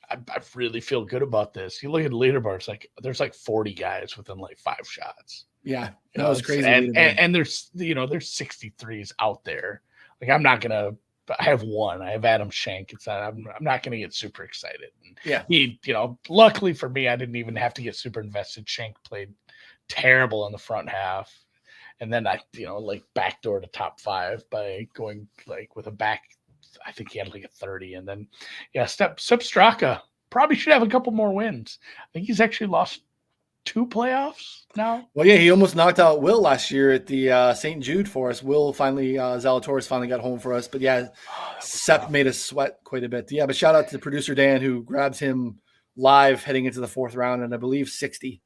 I really feel good about this. You look at the leaderboard, it's like there's like 40 guys within like 5 shots. Yeah, that was crazy. And there's there's 63s out there. Like I have one. I have Adam Schenk. I'm not gonna get super excited. And yeah, he luckily for me, I didn't even have to get super invested. Schenk played terrible in the front half. And then I, backdoor to top 5 by going like with a back. I think he had like a 30, and then Sepp Straka probably should have a couple more wins. I think he's actually lost 2 playoffs now. Well, yeah, he almost knocked out Will last year at the St. Jude for us. Will finally, Zalatoris finally got home for us, but yeah, Sepp made us sweat quite a bit. Yeah, but shout out to producer Dan who grabs him live heading into the 4th round, and I believe 60,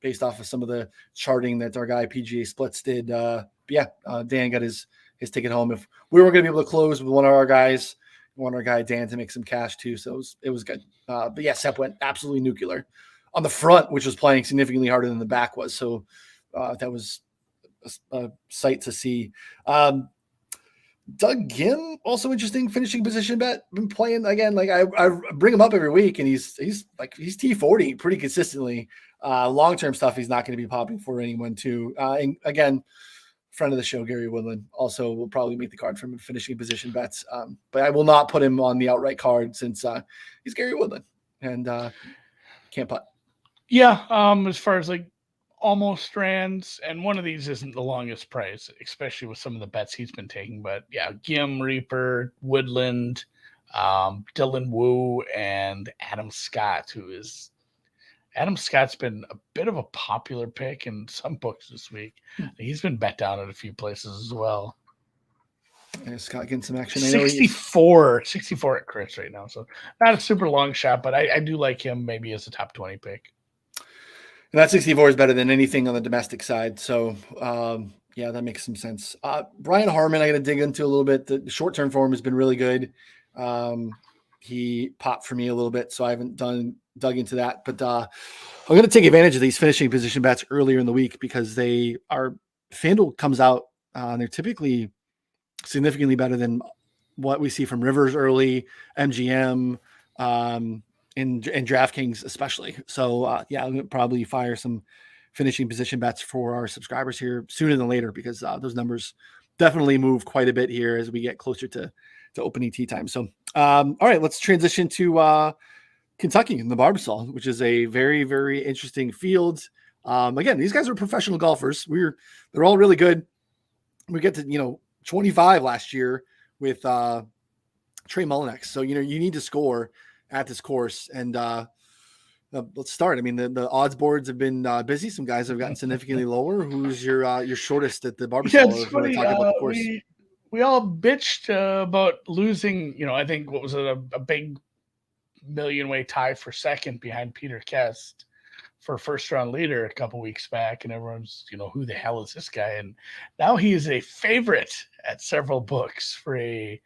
based off of some of the charting that our guy PGA Splits did. Dan got his ticket home. If we weren't going to be able to close with one of our guys, we want our guy Dan to make some cash too. So it was good. But yeah, Sepp went absolutely nuclear on the front, which was playing significantly harder than the back was. So that was a sight to see. Doug Gim, also interesting finishing position bet. Been playing again. Like I bring him up every week, and he's T40 pretty consistently. Long-term stuff, he's not going to be popping for anyone too. And again, friend of the show, Gary Woodland, also will probably make the card from finishing position bets. But I will not put him on the outright card since he's Gary Woodland and can't putt. Yeah. As far as like almost strands, and one of these isn't the longest price, especially with some of the bets he's been taking. But yeah, Gim, Reaper, Woodland, Dylan Wu, and Adam Scott, Adam Scott's been a bit of a popular pick in some books this week. He's been bet down at a few places as well. Yeah, Scott getting some action. 64 at Chris right now. So not a super long shot, but I do like him maybe as a top 20 pick. And that 64 is better than anything on the domestic side. So, yeah, that makes some sense. Brian Harmon, I got to dig into a little bit. The short-term form has been really good. He popped for me a little bit, so I haven't dug into that. But I'm going to take advantage of these finishing position bets earlier in the week because FanDuel comes out. They're typically significantly better than what we see from Rivers early, MGM, and DraftKings especially. So yeah, I'm going to probably fire some finishing position bets for our subscribers here sooner than later because those numbers definitely move quite a bit here as we get closer to opening tee time. So all right, let's transition to Kentucky and the Barbasol, which is a very, very interesting field. Again, these guys are professional golfers. They're all really good. We get to 25 last year with Trey Mullinex. So you need to score at this course. And let's start. I mean, the odds boards have been busy. Some guys have gotten significantly lower. Who's your shortest at the Barbasol? Yeah, Or it's if you want funny. to talk about the course? We all bitched about losing. I think what was it, a big million-way tie for second behind Peter Kest for first-round leader a couple weeks back, and everyone's, who the hell is this guy? And now he is a favorite at several books for a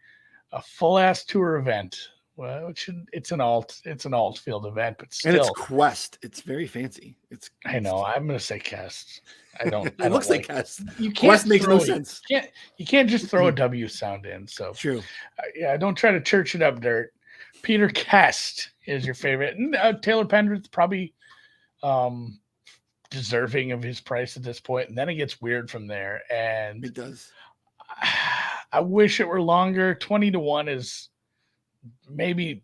full-ass tour event. Well, it's an alt field event, but still, and it's Quest. It's very fancy. I know. I'm gonna say Kest. I don't. It I don't looks like Quest. You can't Quest makes no sense. You can't just throw a W sound in. So True. Yeah, don't try to church it up, Dirt. Peter Kest is your favorite, and Taylor Pendrith probably deserving of his price at this point. And then it gets weird from there. And it does. I wish it were longer. 20-1 is maybe.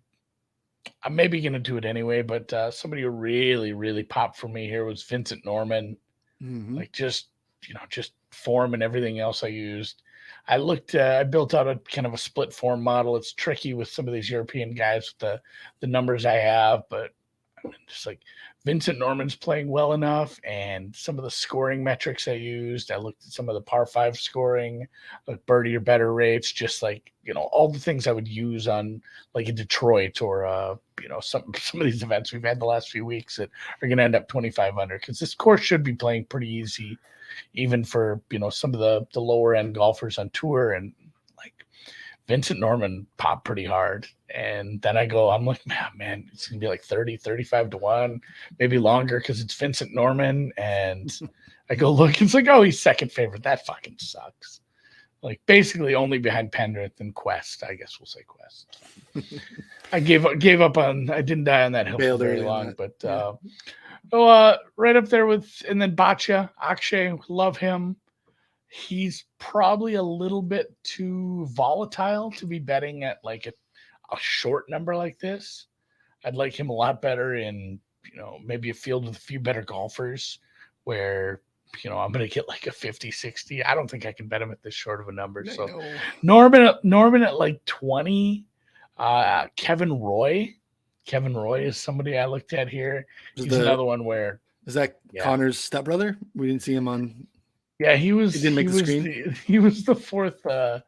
I'm maybe going to do it anyway, but somebody who really, really popped for me here was Vincent Norman. Mm-hmm. Like just form and everything else I used. I built out a kind of a split form model. It's tricky with some of these European guys with the numbers I have, but I mean, just like Vincent Norman's playing well enough, and some of the scoring metrics I used. I looked at some of the par 5 scoring, like birdie or better rates, just like, all the things I would use on like a Detroit or some of these events we've had the last few weeks that are going to end up 25 under, because this course should be playing pretty easy, even for some of the lower end golfers on tour. And like Vincent Norman popped pretty hard. And then I'm like, man, it's going to be like 35-1, maybe longer because it's Vincent Norman. And I go look, it's like, oh, he's second favorite. That fucking sucks. Like basically only behind Pendrith and Quest. I guess we'll say Quest. I gave up on, I didn't die on that hill for very long, but right up there with, and then Akshay, love him. He's probably a little bit too volatile to be betting at like a short number like this. I'd like him a lot better in, maybe a field with a few better golfers where, I'm going to get like a 50-60. I don't think I can bet him at this short of a number. So Norman at like 20, Kevin Roy is somebody I looked at here. He's another one where. Is that Connor's stepbrother? We didn't see him on. Yeah, he was. He didn't make the screen. He was the fourth. Was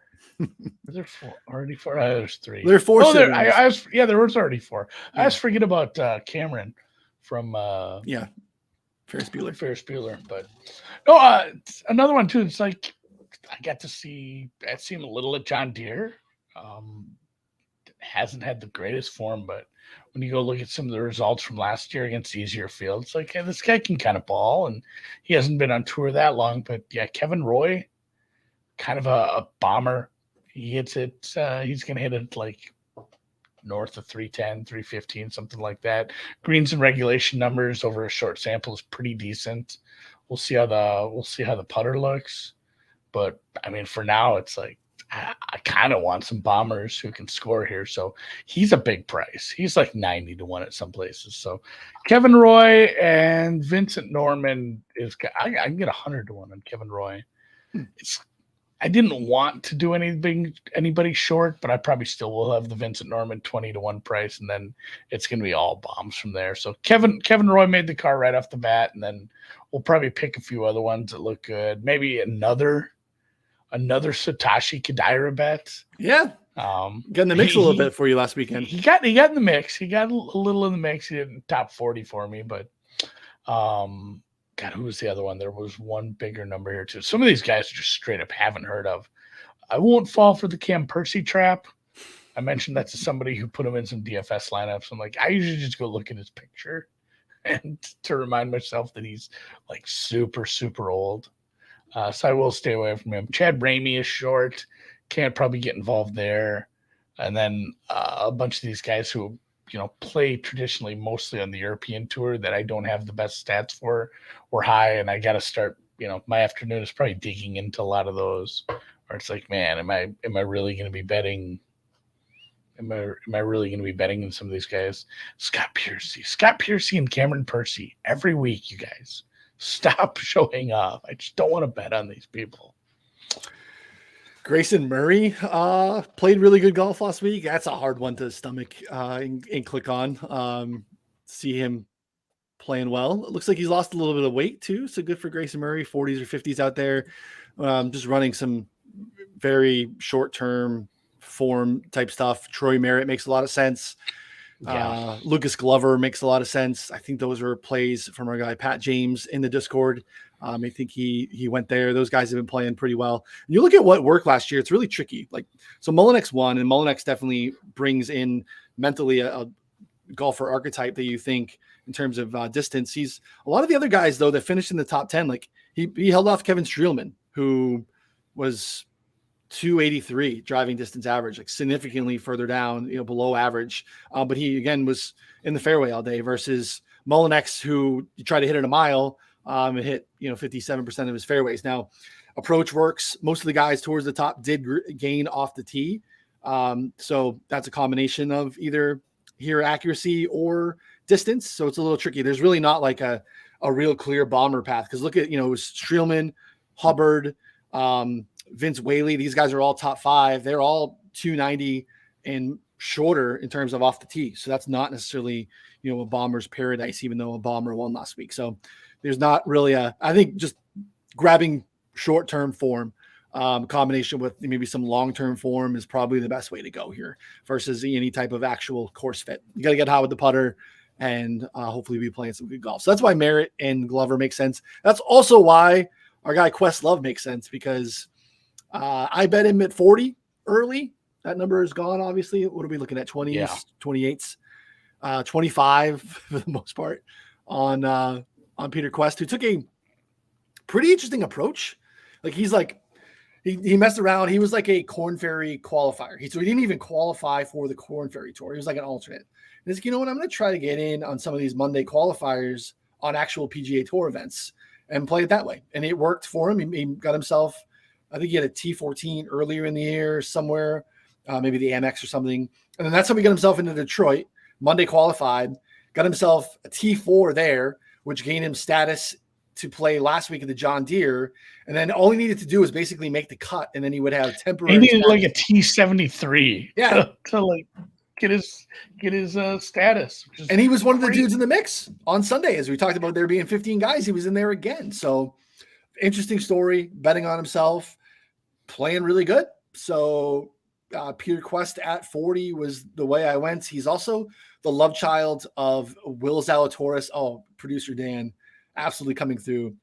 there already four? There's three. There are four. Oh, there was already four. Yeah. I always forget about Cameron from. Ferris Bueller. But no, another one too. It's like I got to see him a little at John Deere. Hasn't had the greatest form, but when you go look at some of the results from last year against easier fields, like this guy can kind of ball, and he hasn't been on tour that long. But yeah, Kevin Roy, kind of a bomber. He hits it. He's going to hit it like north of 310, 315, something like that. Greens and regulation numbers over a short sample is pretty decent. We'll see how the putter looks, but I mean, for now, it's like I kind of want some bombers who can score here. So he's a big price. He's like 90-1 at some places. So Kevin Roy and Vincent Norman I can get 100-1 on Kevin Roy. I didn't want to do anybody short, but I probably still will have the Vincent Norman 20-1 price, and then it's going to be all bombs from there. So Kevin Roy made the car right off the bat, and then we'll probably pick a few other ones that look good. Maybe another Satoshi Kodaira bet. Yeah. Got in the mix a little bit for you last weekend. He got in the mix. He got a little in the mix. He didn't top 40 for me, but God, who was the other one? There was one bigger number here too. Some of these guys just straight up haven't heard of. I won't fall for the Cam Percy trap. I mentioned that to somebody who put him in some DFS lineups. I'm like, I usually just go look at his picture and to remind myself that he's like super, super old. So I will stay away from him. Chad Ramey is short. Can't probably get involved there. And then a bunch of these guys who, play traditionally mostly on the European tour that I don't have the best stats for were high. And I got to start, my afternoon is probably digging into a lot of those where it's like, man, am I really going to be betting? Am I really going to be betting in some of these guys? Scott Piercy and Cameron Percy every week, you guys. Stop showing up. I just don't want to bet on these people. Grayson Murray played really good golf last week. That's a hard one to stomach and click on. See him playing well. It looks like he's lost a little bit of weight too. So good for Grayson Murray, 40s or 50s out there. Just running some very short-term form type stuff. Troy Merritt makes a lot of sense. Yeah. Lucas Glover makes a lot of sense. I think those are plays from our guy Pat James in the Discord. I think he went there. Those guys have been playing pretty well. And you look at what worked last year, it's really tricky. Like, so Mullinex won, and Mullinex definitely brings in mentally a golfer archetype that you think in terms of distance. He's a lot of the other guys though that finished in the top 10. Like he held off Kevin Streelman, who was 283 driving distance average, like significantly further down, below average. But he again was in the fairway all day versus Mullinex, who you try to hit it a mile and hit 57% of his fairways. Now, approach works. Most of the guys towards the top did gain off the tee, so that's a combination of either here accuracy or distance. So it's a little tricky. There's really not like a real clear bomber path, because look at it was Streelman, Hubbard, Vince Whaley. These guys are all top 5. They're all 290 and shorter in terms of off the tee. So that's not necessarily a bomber's paradise, even though a bomber won last week. So there's not really I think just grabbing short-term form combination with maybe some long-term form is probably the best way to go here versus any type of actual course fit. You got to get hot with the putter and hopefully be playing some good golf. So that's why Merritt and Glover make sense. That's also why our guy Questlove makes sense, because I bet him at 40 early. That number is gone, obviously. What are we looking at? 20s, Yeah. 28s, 25 for the most part on Peter Quest, who took a pretty interesting approach. Like he's like, he messed around. He was like a Corn Ferry qualifier. So he didn't even qualify for the Corn Ferry Tour. He was like an alternate. And he's like, you know what? I'm going to try to get in on some of these Monday qualifiers on actual PGA Tour events and play it that way. And it worked for him. He got himself, I think he had a T14 earlier in the year somewhere, maybe the Amex or something. And then that's how he got himself into Detroit. Monday qualified, got himself a T4 there, which gained him status to play last week at the John Deere. And then all he needed to do was basically make the cut, and then he would have temporary. He needed like a T73. Yeah. To like get his status. And he was one of the dudes in the mix on Sunday, as we talked about there being 15 guys. He was in there again. So interesting story, betting on himself, playing really good. So Peter Quest at 40 was the way I went. He's also the love child of Will Zalatoris. Oh, producer Dan, absolutely coming through.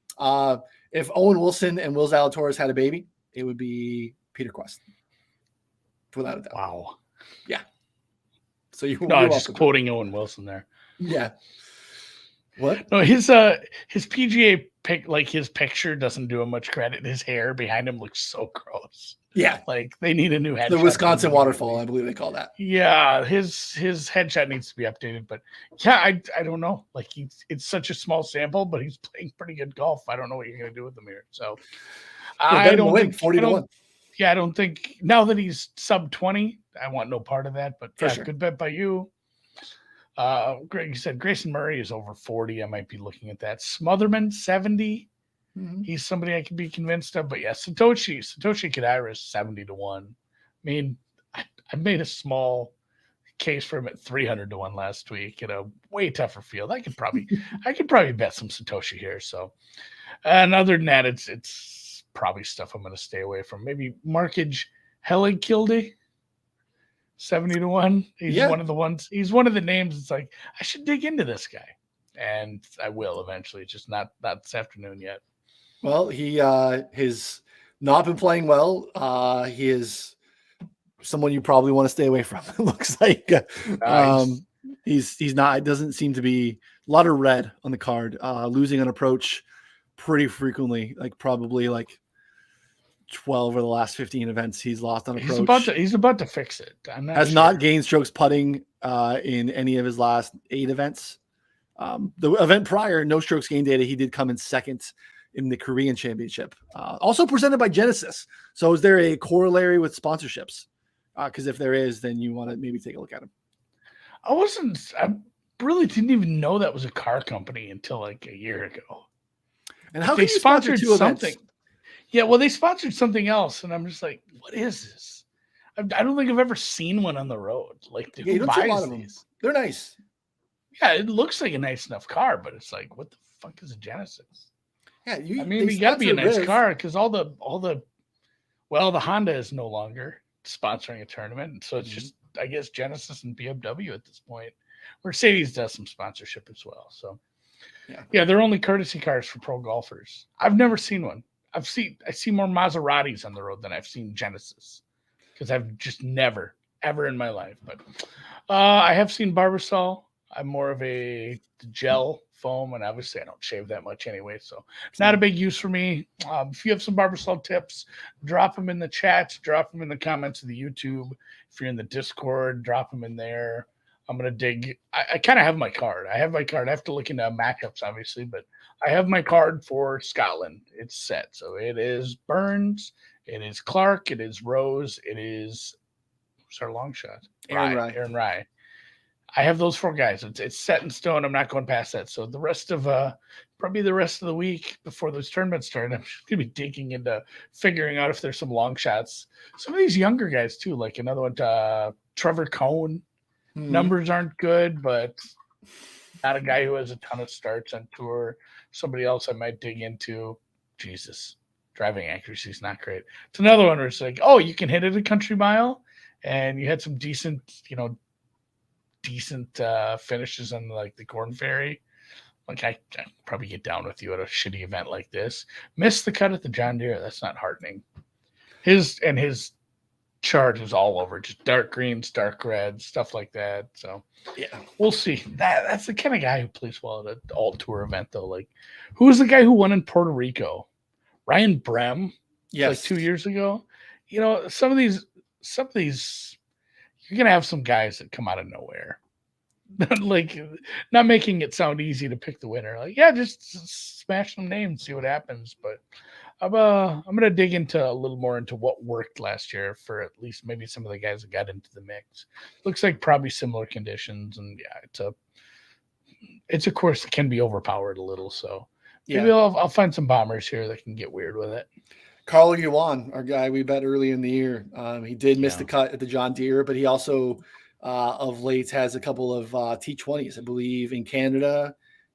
If Owen Wilson and Will Zalatoris had a baby, it would be Peter Quest, without a doubt. Wow. Yeah. So you're just quoting Owen Wilson there. Yeah. What? No, his PGA pick, like his picture doesn't do him much credit. His hair behind him looks so gross. Yeah. Like they need a new headshot. The Wisconsin waterfall, I believe they call that. Yeah, his headshot needs to be updated. But yeah, I don't know. Like it's such a small sample, but he's playing pretty good golf. I don't know what you're gonna do with him here. So I don't think 40 to 1. Yeah, I don't think now that he's sub 20, I want no part of that. But yeah, sure. Good bet by you. Greg, you said Grayson Murray is over 40. I might be looking at that. Smotherman 70. Mm-hmm. He's somebody I could be convinced of. But yeah, Satoshi Kodaira is 70 to 1. I mean, I made a small case for him at 300 to 1 last week in a way tougher field. I could probably bet some Satoshi here. So, and other than that, it's probably stuff I'm going to stay away from. Maybe Markage Helligkilde. 70 to 1. He's one of the ones. He's one of the names. It's like I should dig into this guy, and I will eventually. Just not this afternoon yet. Well, he has not been playing well. He is someone you probably want to stay away from. It looks like Nice. He's not. It doesn't seem to be a lot of red on the card. Losing an approach pretty frequently, like probably like 12 of the last 15 events he's lost on approach. He's about to fix it. Has not gained strokes putting in any of his last 8 events. The event prior, no strokes gained data, he did come in second in the Korean Championship. Also presented by Genesis. So is there a corollary with sponsorships? Because if there is, then you want to maybe take a look at him. I really didn't even know that was a car company until like a year ago. And how can you sponsor 2 events? Yeah, well, they sponsored something else, and I'm just like, what is this? I don't think I've ever seen one on the road. Like, Yeah, you who don't see a lot buys of them. these? They're nice. Yeah, it looks like a nice enough car, but it's like, what the fuck is a Genesis? Yeah, I they mean, it got to be a sponsor nice Riv. car because the Honda is no longer sponsoring a tournament, so it's just I guess Genesis and BMW at this point. Mercedes does some sponsorship as well, so yeah, they're only courtesy cars for pro golfers. I've never seen one. I see more Maseratis on the road than I've seen Genesis because I've just never ever in my life. But I have seen Barbasol. I'm more of a gel foam, and obviously I don't shave that much anyway, so not a big use for me. If you have some Barbasol tips, drop them in the chat, drop them in the comments of the YouTube. If you're in the Discord, drop them in there. I'm gonna dig. I kind of have my card. I have my card. I have to look into matchups, obviously, but I have my card for Scotland. It's set. So it is Burns, it is Clark, it is Rose, it is who's our long shot? Aaron Rye. I have those 4 guys. It's set in stone. I'm not going past that. So the rest of probably the rest of the week before those tournaments start, I'm just gonna be digging into figuring out if there's some long shots. Some of these younger guys too, like another one, Trevor Cohn. Numbers aren't good, but not a guy who has a ton of starts on tour. Somebody else I might dig into. Jesus, driving accuracy is not great. It's another one where it's like, oh, you can hit it a country mile, and you had some decent finishes on like the Corn Ferry. Like I probably get down with you at a shitty event like this. Miss the cut at the John Deere. That's not heartening. His chart is all over, just dark greens, dark reds, stuff like that. So yeah, we'll see. That's the kind of guy who plays well at an all tour event, though. Like, who was the guy who won in Puerto Rico? Ryan Brem. Yes, like 2 years ago. Some of these, you're gonna have some guys that come out of nowhere. Like, not making it sound easy to pick the winner. Like, yeah, just smash some names, see what happens. But I'm gonna dig into a little more into what worked last year for at least maybe some of the guys that got into the mix. Looks like probably similar conditions, and yeah, it's a course that can be overpowered a little. So maybe I'll find some bombers here that can get weird with it. Carl Yuan, our guy we bet early in the year, he did miss the cut at the John Deere, but he also of late has a couple of T20s, I believe, in Canada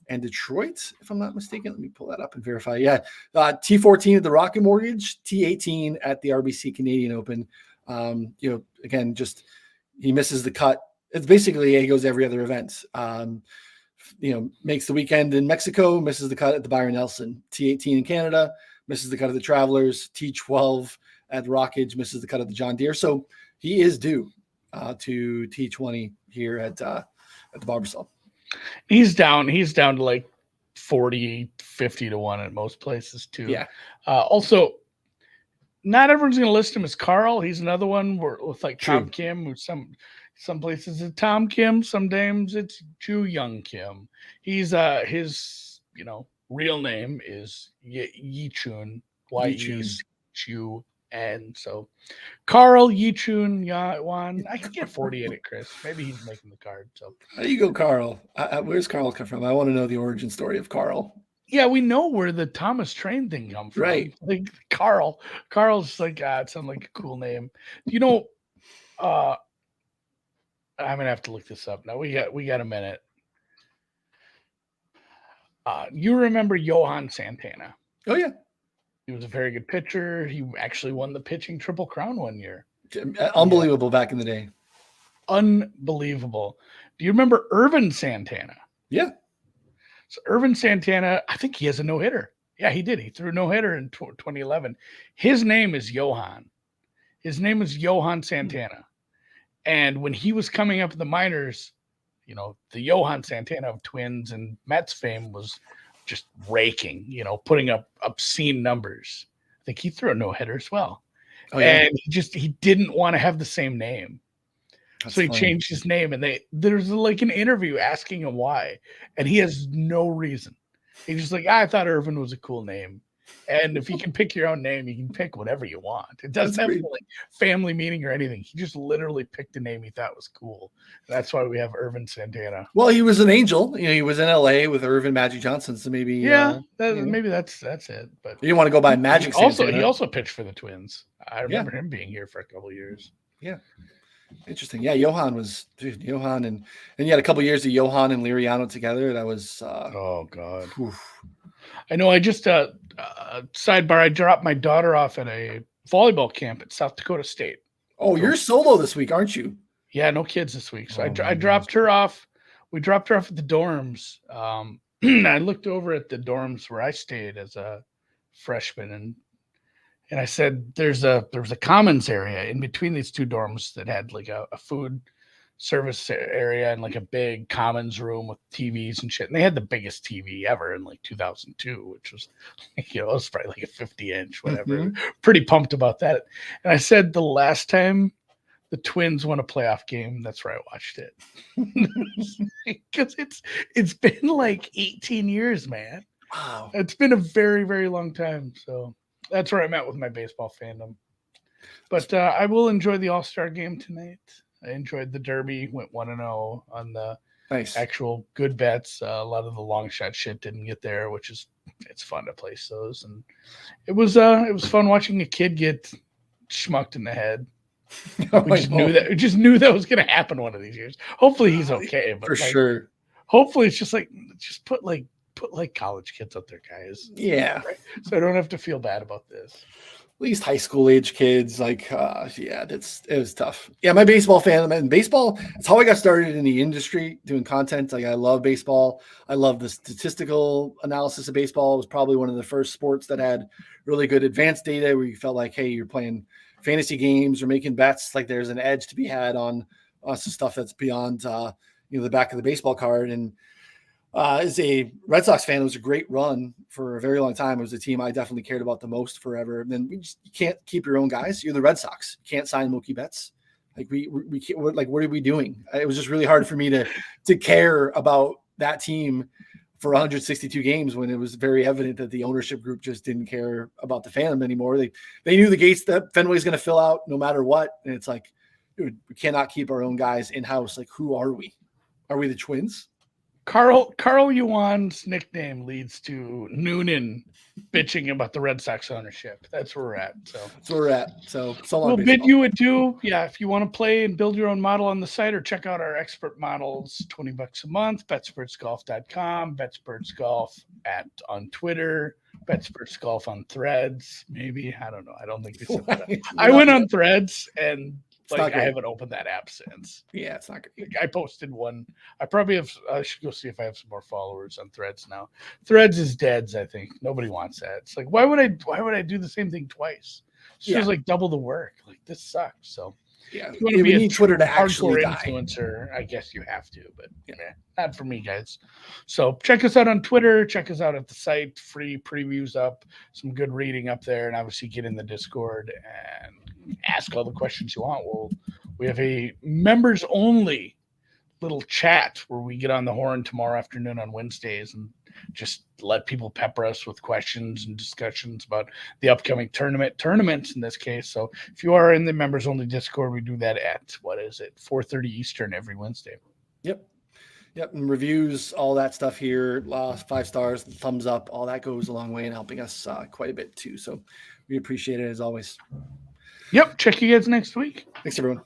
and Detroit, if I'm not mistaken. Let me pull that up and verify. Yeah, T14 at the Rocket Mortgage, T18 at the RBC Canadian Open. Again, just he misses the cut. It's basically he goes every other event. Makes the weekend in Mexico, misses the cut at the Byron Nelson. T18 in Canada, misses the cut at the Travelers. T12 at Rockage, misses the cut at the John Deere. So he is due to T20 here at the Barbasol. He's down to like 40, 50 to 1 at most places too. Yeah. Also, not everyone's going to list him as Carl. He's another one with like Tom Kim, who some places it's Tom Kim, some names it's Ju Young Kim. He's his real name is Yichun, Y-E-C-H-U. And so Carl Yichun Yuan, I could get 40 in it, Chris. Maybe he's making the card. So how do you go, Carl? Where's Carl come from? I want to know the origin story of Carl. Yeah, we know where the Thomas Train thing comes from. Right. Like Carl's like, it sounds like a cool name. I'm gonna have to look this up now. We got a minute. You remember Johan Santana? Oh yeah. He was a very good pitcher. He actually won the pitching Triple Crown one year. Unbelievable back in the day. Unbelievable. Do you remember Irvin Santana? Yeah. So Irvin Santana, I think he has a no-hitter. Yeah, he did. He threw a no-hitter in 2011. His name is Johan. His name is Johan Santana. And when he was coming up in the minors, the Johan Santana of Twins and Mets fame was just raking, putting up obscene numbers. I think he threw a no-hitter as well. Oh, yeah. And he didn't want to have the same name. That's so he changed his name, and there's like an interview asking him why, and he has no reason. He's just like, I thought Irvin was a cool name. And if you can pick your own name, you can pick whatever you want. It doesn't have like family meaning or anything. He just literally picked a name he thought was cool. That's why we have Irvin Santana. Well, he was an Angel. He was in LA with Irvin Magic Johnson. So maybe maybe that's it. But you didn't want to go by Magic Santana. He also pitched for the Twins. I remember him being here for a couple of years. Yeah. Interesting. Yeah, Johan was Johan and you had a couple of years of Johan and Liriano together. That was oh God. Oof. I know. I just sidebar. I dropped my daughter off at a volleyball camp at South Dakota State. Oh, you're solo this week, aren't you? Yeah, no kids this week. So I dropped her off. We dropped her off at the dorms. I looked over at the dorms where I stayed as a freshman, and I said, there was a commons area in between these two dorms that had like a food service area and like a big commons room with TVs and shit. And they had the biggest TV ever in like 2002, which was, it was probably like a 50-inch, whatever. Mm-hmm. Pretty pumped about that. And I said, the last time the Twins won a playoff game, that's where I watched it. Because it's been like 18 years, man. Wow. It's been a very, very long time. So that's where I'm at with my baseball fandom. But I will enjoy the All-Star game tonight. I enjoyed the Derby, went 1-0 on the actual good bets. A lot of the long shot shit didn't get there, which is it's fun to place those. And it was fun watching a kid get schmucked in the head. We just knew that was going to happen one of these years. Hopefully he's okay, but for sure. Hopefully it's just put college kids out there, guys. Yeah, right? So I don't have to feel bad about this. At least high school age kids, it was tough. Yeah, my baseball fan, and baseball, it's how I got started in the industry doing content. Like I love baseball. I love the statistical analysis of baseball. It was probably one of the first sports that had really good advanced data where you felt like, hey, you're playing fantasy games or making bets. Like there's an edge to be had on some stuff that's beyond the back of the baseball card. And as a Red Sox fan, it was a great run for a very long time. It was a team I definitely cared about the most forever. And then you can't keep your own guys. You're the Red Sox. You can't sign Mookie Betts. Like we can't, like, what are we doing? It was just really hard for me to care about that team for 162 games when it was very evident that the ownership group just didn't care about the fandom anymore. They knew the gates that Fenway's going to fill out no matter what. And it's like, dude, we cannot keep our own guys in-house. Like, who are we? Are we the Twins? Carl Yuan's nickname leads to Noonan bitching about the Red Sox ownership. That's where we're at. So that's where we're at. So we'll bid you adieu. Yeah, if you want to play and build your own model on the site or check out our expert models, $20 a month, betspurtsgolf.com, betspurtsgolf on Twitter, betspurtsgolf on Threads, maybe. I don't know. I don't think we said that. I went on Threads and I haven't opened that app since. Yeah, it's not good. I posted one. I probably have. I should go see if I have some more followers on Threads now. Threads is dead. I think nobody wants that. It's like, why would I do the same thing twice? It feels like double the work. Like, this sucks. So yeah, we need Twitter to actually die. Influencer, I guess you have to, but not for me, guys. So check us out on Twitter. Check us out at the site. Free previews up, some good reading up there, and obviously get in the Discord and ask all the questions you want. We have a members only little chat where we get on the horn tomorrow afternoon on Wednesdays and just let people pepper us with questions and discussions about the upcoming tournaments in this case. So if you are in the members only Discord, we do that at 4:30 Eastern every Wednesday. Yep. And reviews, all that stuff here, 5 stars, thumbs up, all that goes a long way in helping us quite a bit too. So we appreciate it as always. Yep. Check you guys next week. Thanks, everyone.